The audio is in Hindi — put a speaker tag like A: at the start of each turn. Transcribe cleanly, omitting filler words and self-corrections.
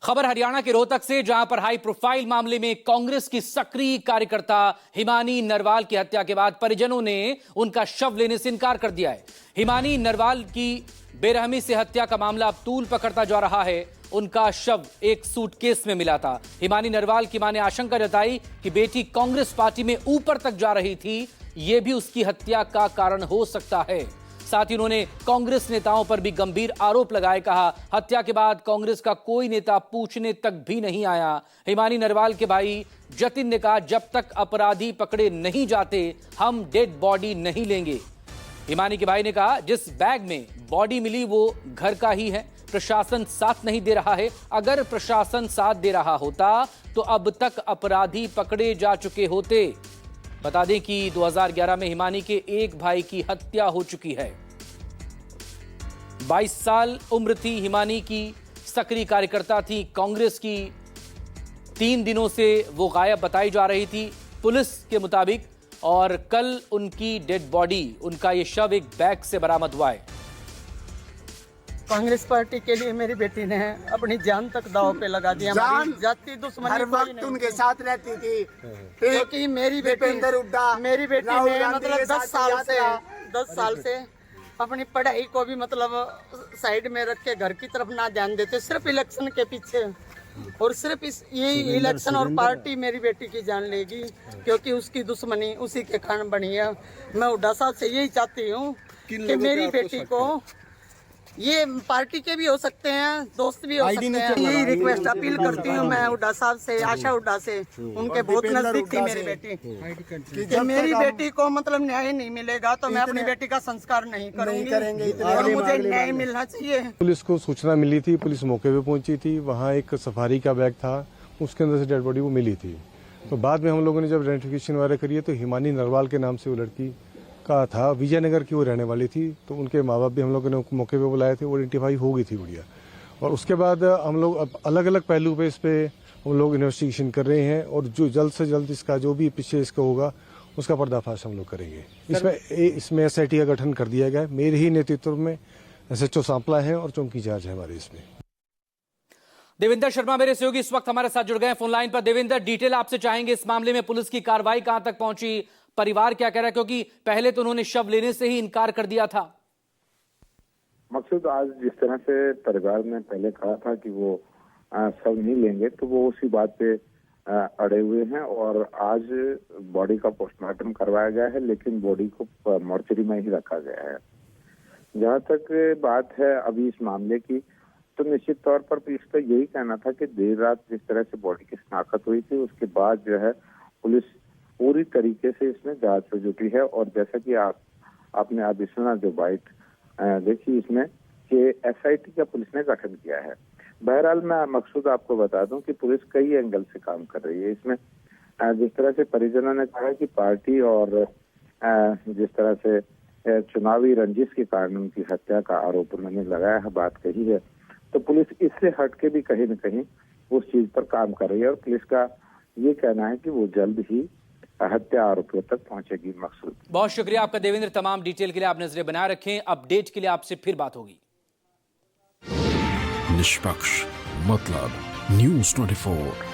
A: खबर हरियाणा के रोहतक से, जहां पर हाई प्रोफाइल मामले में कांग्रेस की सक्रिय कार्यकर्ता हिमानी नरवाल की हत्या के बाद परिजनों ने उनका शव लेने से इनकार कर दिया है। हिमानी नरवाल की बेरहमी से हत्या का मामला अब तूल पकड़ता जा रहा है। उनका शव एक सूटकेस में मिला था। हिमानी नरवाल की मां ने आशंका जताई कि बेटी कांग्रेस पार्टी में ऊपर तक जा रही थी, यह भी उसकी हत्या का कारण हो सकता है। साथ ही उन्होंने कांग्रेस नेताओं पर भी गंभीर आरोप लगाए। कहा, हत्या के बाद कांग्रेस का कोई नेता पूछने तक भी नहीं आया। हिमानी नरवाल के भाई जतिन ने कहा, जब तक अपराधी पकड़े नहीं जाते हम डेड बॉडी नहीं लेंगे। हिमानी के भाई ने कहा, जिस बैग में बॉडी मिली वो घर का ही है, प्रशासन साथ नहीं दे रहा है। अगर प्रशासन साथ दे रहा होता तो अब तक अपराधी पकड़े जा चुके होते। बता दें कि 2011 में हिमानी के एक भाई की हत्या हो चुकी है। 22 साल उम्र थी हिमानी की, सक्रिय कार्यकर्ता थी कांग्रेस की। 3 दिनों से वो गायब बताई जा रही थी पुलिस के मुताबिक, और कल उनकी डेड बॉडी, उनका ये शव एक बैग से बरामद हुआ है।
B: कांग्रेस पार्टी के लिए मेरी बेटी ने अपनी जान तक दांव पे लगा दिया। जाति दुश्मनी
C: हर वक्त उनके साथ रहती थी,
B: क्योंकि मेरी बेटी ने मतलब 10 साल से अपनी पढ़ाई को भी मतलब साइड में रख के घर की तरफ ना ध्यान देते, सिर्फ इलेक्शन के पीछे, और सिर्फ ये इलेक्शन और पार्टी मेरी बेटी की जान लेगी, क्योंकि उसकी दुश्मनी उसी के कारण बनी है। मैं हुड्डा साहब से यही चाहती हूँ कि मेरी बेटी को, ये पार्टी के भी हो सकते हैं, दोस्त भी हो सकते हैं, यही रिक्वेस्ट अपील करती हूँ मैं हुड्डा साहब से, आशा हुड्डा से, उनके बहुत नजदीक थी मेरी बेटी, कि मेरी बेटी को मतलब न्याय नहीं मिलेगा तो मैं अपनी बेटी का संस्कार नहीं करूंगी, और मुझे न्याय मिलना चाहिए।
D: पुलिस को सूचना मिली थी, पुलिस मौके पे पहुंची थी। वहाँ एक सफारी का बैग था, उसके अंदर से डेड बॉडी वो मिली थी। तो बाद में हम लोगों ने जब आइडेंटिफिकेशन वगैरह करी तो हिमानी नरवाल के नाम से वो लड़की का था, विजयनगर की वो रहने वाली थी। तो उनके माँ बाप भी हम लोगों ने मौके पे बुलाए थे, वो आइडेंटिफाई हो गई थी बढ़िया। और उसके बाद हम लोग अब अलग अलग पहलू पे इस पे हम लोग इन्वेस्टिगेशन कर रहे हैं, और जो जल्द से जल्द इसका जो भी पीछे इसका होगा उसका पर्दाफाश हम लोग करेंगे। इसमें SIT का गठन कर दिया गया है, मेरे ही नेतृत्व में SHO सांपला है और चौकी इंचार्ज है हमारे इसमें।
A: देवेंद्र शर्मा मेरे सहयोगी इस वक्त हमारे साथ जुड़ गए फोन लाइन पर। देवेंद्र, डिटेल आपसे चाहेंगे इस मामले में, पुलिस की कार्रवाई कहां तक पहुंची, परिवार क्या कह रहा है, क्योंकि पहले तो उन्होंने शव लेने से ही इनकार कर दिया था।
E: मकसूद, आज जिस तरह से परिवार ने पहले कहा था कि वो शव नहीं लेंगे, तो वो उसी बात पे अड़े हुए हैं, और आज बॉडी का पोस्टमार्टम करवाया गया है, लेकिन बॉडी को मोर्चरी में ही रखा गया है। जहाँ तक बात है अभी इस मामले की, तो निश्चित तौर पर पुलिस का यही कहना था कि देर रात जिस तरह से बॉडी की शनाख्त हुई थी, उसके बाद जो है पुलिस पूरी तरीके से इसमें जांच में जुटी है। और जैसा कि आपने अभी सुना जो बाइट देखी इसमें कि SIT का पुलिस ने गठन किया है। बहरहाल मैं मकसूद आपको बता दूं कि पुलिस कई एंगल से काम कर रही है इसमें। जिस तरह से परिजनों ने कहा कि पार्टी और जिस तरह से चुनावी रंजिश के कारण उनकी हत्या का आरोप उन्होंने लगाया है, बात कही है, तो पुलिस इससे हट के भी कहीं न कहीं उस चीज पर काम कर रही है, और पुलिस का ये कहना है कि वो जल्द ही हत्या आरोपियों तक पहुंचेगी। मकसूद, बहुत
A: शुक्रिया आपका देवेंद्र, तमाम डिटेल के लिए आप नजरें बनाए रखें। अपडेट के लिए आपसे फिर बात होगी।
F: निष्पक्ष मतलब News 24।